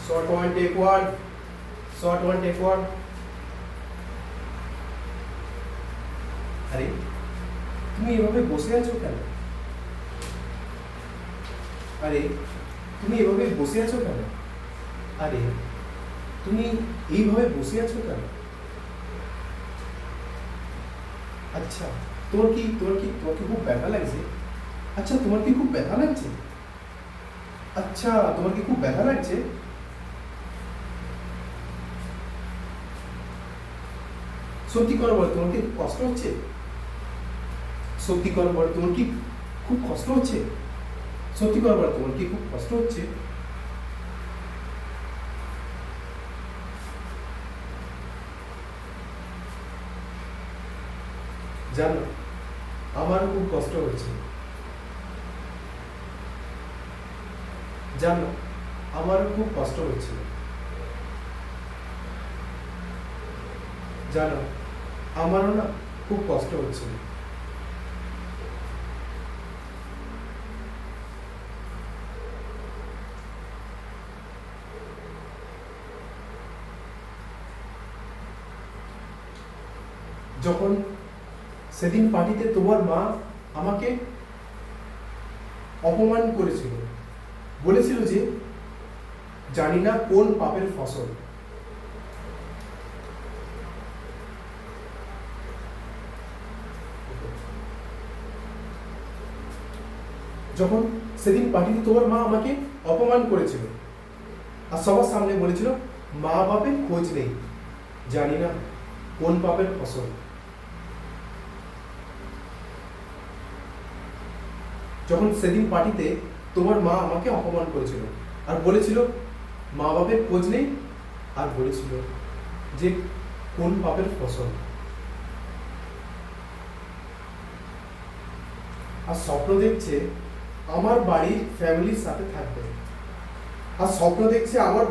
Short one, take one. Short one, take one. আরে তুমি এভাবে বসে আছো কেন? আরে তুমি এভাবে বসে আছো কেন? আরে তুমি এইভাবে বসে আছো কেন? আচ্ছা তোমার কি খুব ব্যথা লাগছে? আচ্ছা তোমার কি খুব ব্যথা লাগছে? আচ্ছা তোমার কি খুব ব্যথা লাগছে? সত্যি করে বল, তোমার কি কষ্ট হচ্ছে? সত্যি করে বল, তোমার কি খুব কষ্ট হচ্ছে? সত্যি করে বল, তোমার কি খুব কষ্ট হচ্ছে? জানো আমারও খুব কষ্ট হচ্ছে। জানো আমারও খুব কষ্ট হচ্ছে। জানো আমারও না খুব কষ্ট হচ্ছে। যখন সেদিন পার্টিতে তোমার মা আমাকে অপমান করেছিল, বলেছিল যে জানি না কোন পাপের ফসল। যখন সেদিন পার্টিতে তোমার মা আমাকে অপমান করেছিল আর সবার সামনে বলেছিল মা বাপের খোঁজ নেই, জানি না কোন পাপের ফসল। যখন সেদিন পার্টিতে তোমার মা আমাকে অপমান করেছিল আর বলেছিল মা বাপের খোঁজ নেই, আর বলেছিল যে কোন পাপের ফসল। আর স্বপ্ন দেখছে আমার বাড়ির ফ্যামিলির সাথে থাকবে, আর স্বপ্ন দেখছে আমার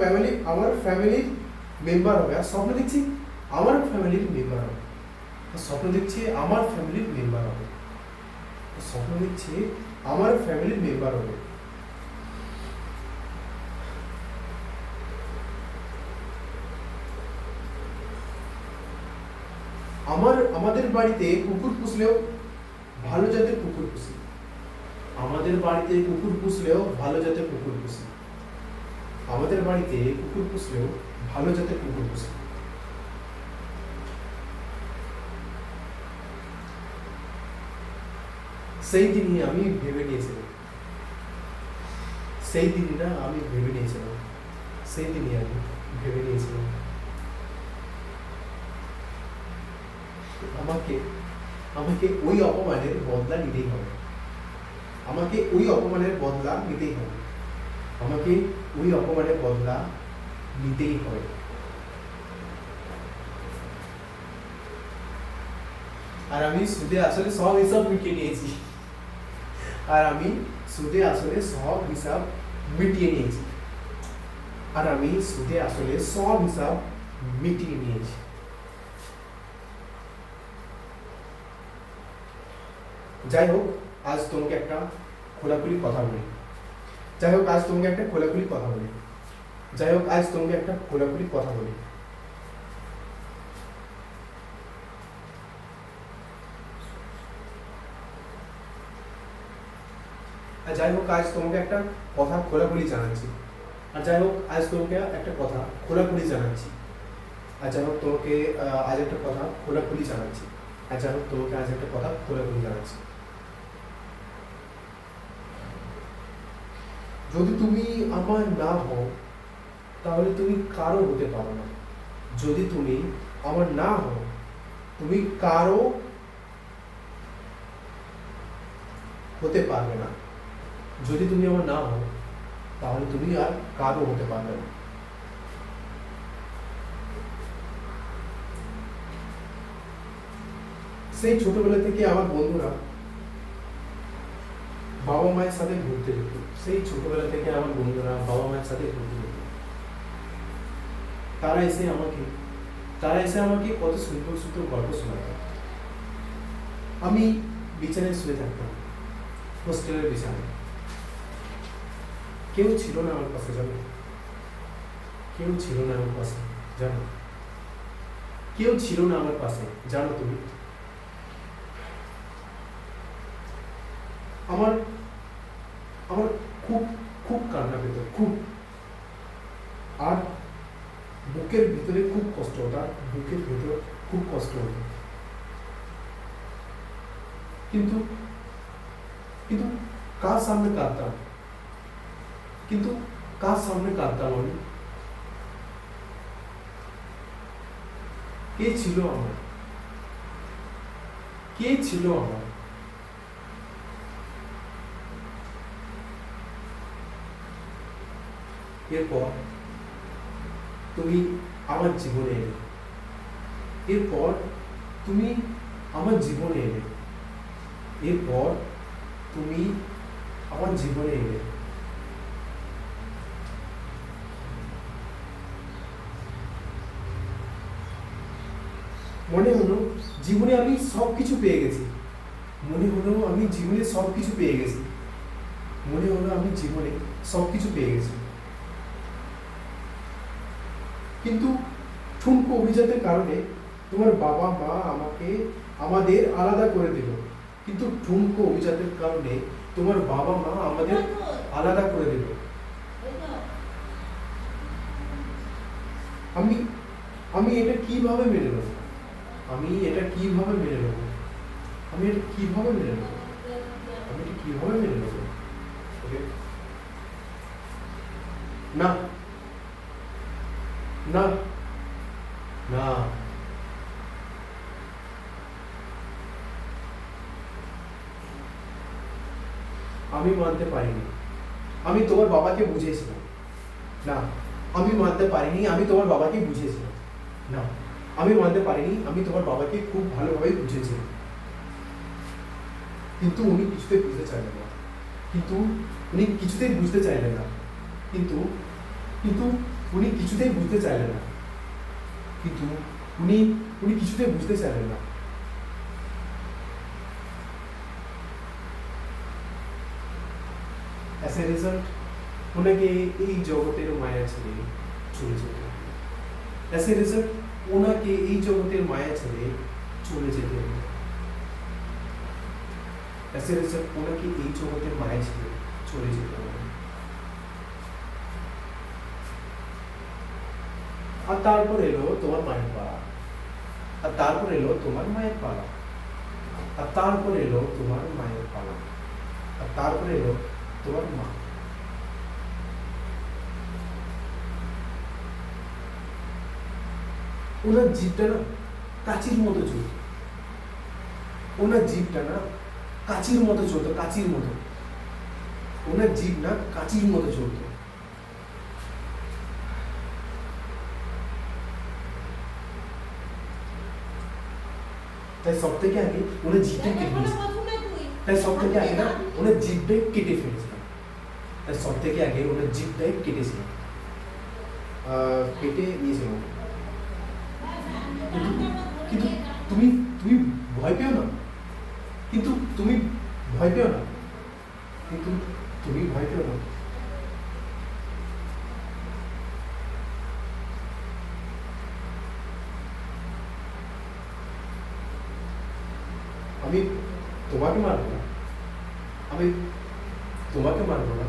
ফ্যামিলির মেম্বার হবে, আর স্বপ্ন দেখছি আমার ফ্যামিলির মেম্বার হবে, আর স্বপ্ন দেখছি আমার ফ্যামিলির মেম্বার হবে, স্বপ্ন দেখছি আমার ফ্যামিলির মেম্বার হবে। আমাদের বাড়িতে কুকুর পুষলেও ভালো জাতের কুকুর পুষি। আমাদের বাড়িতে কুকুর পুষলেও ভালো জাতের কুকুর পুষি। আমাদের বাড়িতে কুকুর পুষলেও ভালো জাতের কুকুর পুষি। সেই দিনই আমি ভেবে নিয়েছিলাম, সেই দিনই না আমি ভেবে নিয়েছিলাম, সেই দিনই আমি ভেবে নিয়েছিলাম আমাকে ওই অপমানের বদলা নিতেই হবে। আমাকে ওই অপমানের বদলা নিতেই হবে। আমাকে ওই অপমানের বদলা নিতেই হবে। আর আমি সুদে আসলে সব হিসাব মিটিয়ে নিয়েছি। আর আমি সুদে আসলে সব হিসাব মিটিয়ে নিয়েছি। আর আমি সুদে আসলে সব হিসাব মিটিয়ে নিয়েছি। যাই হোক আজ তোমাকে একটা খোলাখুলি কথা বলি। যাই হোক আজ তোমাকে একটা খোলাখুলি কথা বলি। যাই হোক আজ তোমাকে একটা খোলাখুলি কথা বলি। আর যাই হোক আজ তোমাকে একটা কথা খোলাখুলি জানাচ্ছি। আর যাই হোক আজ তোমাকে একটা কথা খোলাখুলি জানাচ্ছি। আর যাই হোক তোমাকে আজ একটা কথা খোলাখুলি জানাচ্ছি। আর যাই হোক তোমাকে আজ একটা কথা খোলাখুলি জানাচ্ছি। যদি তুমি আমার না হও তাহলে তুমি কারো হতে পারো না। যদি তুমি আমার না হও তুমি কারো হতে পারবে না। যদি তুমি আমার না হও তাহলে তুমি আর কারো হতে পারবে না। সেই ছোটবেলা থেকে আমার বন্ধুরা বাবা মায়ের সাথে ঘুরতে যেত। সেই ছোটবেলা থেকে আমার বন্ধুরা বাবা মায়ের সাথে ঘুরতে যেত। তারা এসে আমাকে কত সুন্দর সুন্দর গল্প শোনাত। আমি বিছানায় শুয়ে থাকতাম, হোস্টেলের বিছানায়। কেউ ছিল না আমার পাশে যাবে। কেউ ছিল না আমার পাশে, জানো, কেউ ছিল না আমার পাশে, জানো তুমি। আমার আমার খুব খুব কান্না পেত, খুব। আর বুকের ভিতরে খুব কষ্ট হতো, আর বুকের ভিতরে খুব কষ্ট হতো। কিন্তু কিন্তু কার সামনে কাঁদতাম, কিন্তু কার সামনে কাঁদতাম আমি? কে ছিল আমার, কে ছিল আমার? এরপর তুমি আমার জীবনে এলে, এরপর তুমি আমার জীবনে এলে, এরপর তুমি আমার জীবনে এলে। মনে হলো জীবনে আমি সব কিছু পেয়ে গেছি, মনে হলো আমি জীবনে সব কিছু পেয়ে গেছি, মনে হলো আমি জীবনে সব কিছু পেয়ে গেছি। কিন্তু ঠুনকো অভিজাতের কারণে তোমার বাবা মা আমাদের আলাদা করে দিল। কিন্তু ঠুনকো অভিজাতের কারণে তোমার বাবা মা আমাদের আলাদা করে দিল। আমি আমি এটা কিভাবে মেনে নেব? আমি এটা কিভাবে মেনে নেব? আমি এটা কিভাবে মেনে নেব? আমি এটা কিভাবে মেনে নেব? ওকে, না না না, আমি মানতে পারিনি। আমি তোমার বাবাকে বুঝিয়েছিলাম। না, আমি মানতে পারিনি। আমি তোমার বাবাকে বুঝিয়েছিলাম। না, আমি মানতে পারিনি। আমি তোমার বাবাকে খুব ভালোভাবে বুঝিয়েছিলাম, কিন্তু উনি কিছুতেই বুঝতে চাইলেন না। কিন্তু উনি কিছুতেই বুঝতে চাইলেন না। কিন্তু কিন্তু উনি কিছুতেই বুঝতে চাইলেন না। কিন্তু উনি উনি কিছুতেই বুঝতে চাইলেন না। As a result, ওনাকে এই জগতের মায়া ছেড়ে চলে যেতে হবে। As a result, ওনাকে এই জগতের মায়া ছেড়ে চলে যেতে হবে। As a result, ওনাকে এই জগতের মায়া ছেড়ে চলে যেতে হবে। আর তারপর এলো তোমার মায়ের পালা, আর তারপর এলো তোমার মায়ের পালা, আর তারপর এলো তোমার মায়ের পালা, আর তারপর এলো তোমার মা। ওনার জিভটা না কাচির মতো চলত, ওনার জিভটা না কাচির মতো চলত, কাচির মতো। ওনার জিভ না কাচির মতো চলত। তাই সব থেকে আগে ওনার জিভটা কেটে ফেলেছিলাম। তাই সব থেকে আগে না ওনার জিভটাই কেটে ফেলেছিলাম। তাই সব থেকে আগে ওনার জিভটাই কেটেছিলাম, কেটে নিয়েছিলাম। কিন্তু তুমি তুমি ভয় পেও না, কিন্তু তুমি ভয় পেও না, কিন্তু তুমি ভয় পেও না। আমি তোমাকে মারবো না, আমি তোমাকে মারবো না,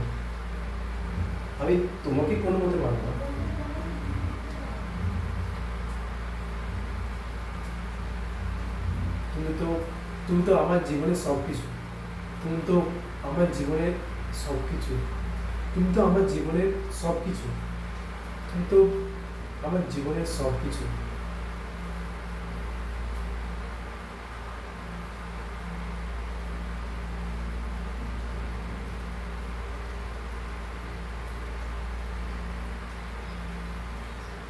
আমি তোমাকে কোনো মতে মারবো না। তুমি তো আমার জীবনের সব কিছু, তুমি তো আমার জীবনের সব কিছু, তুমি তো আমার জীবনের সব কিছু, তুমি তো আমার জীবনের সব কিছু।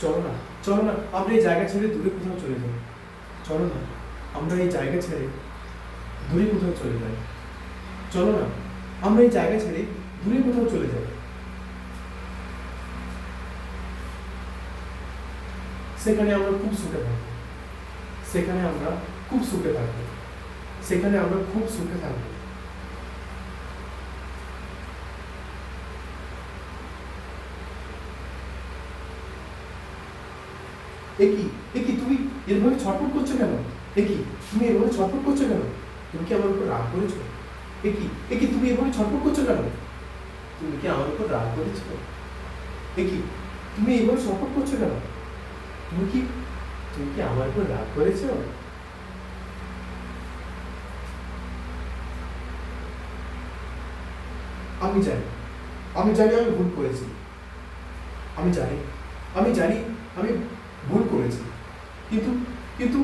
চলো না, চলো না, আমরা এই জায়গা ছেড়ে দূরে কোথাও চলে যাই। চলো না, আমরা এই জায়গা ছেড়ে দূরে কোথাও চলে যাই। চলো না, আমরা এই জায়গা ছেড়ে দূরে কোথাও চলে যাই। সেখানে আমরা খুব সুখে থাকবো, সেখানে আমরা খুব সুখে থাকবো, সেখানে আমরা খুব সুখে থাকবো। এ কি, এ কি তুমি এভাবে ছটফট করছো কেন? এ কি তুমি এভাবে ছটফট করছো কেন? তুমি কি আমার উপর রাগ করেছো? এ কি, এ কি তুমি এভাবে ছটফট করছো কেন? তুমি কি আমার উপর রাগ করেছো? এ কি তুমি এভাবে ছটফট করছো কেন? তুমি কি, তুমি কি আমার উপর রাগ করেছো? আমি জানি, আমি জানি আমি ভুল করেছি। আমি জানি, আমি জানি আমি ভুল করেছি। কিন্তু কিন্তু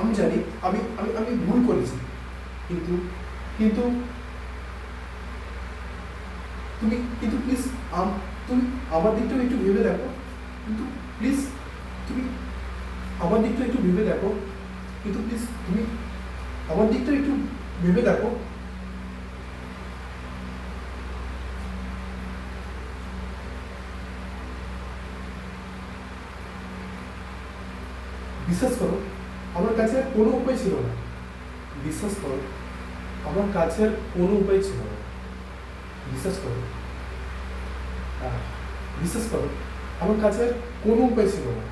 আমি জানি আমি ভুল করেছি। কিন্তু কিন্তু কিন্তু প্লিজ তুমি আমার দিকটাও একটু ভেবে দেখো। কিন্তু প্লিজ তুমি আমার দিকটা একটু ভেবে দেখো। কিন্তু প্লিজ তুমি আমার দিকটা একটু ভেবে দেখো। বিশ্বাস করো, আমার কাছে আর কোনো উপায় ছিল না। বিশ্বাস করো, আমার কাছে আর কোনো উপায় ছিল না। বিশ্বাস করো, আহ, বিশ্বাস করো, আমার কাছে আর কোনো উপায় ছিল না।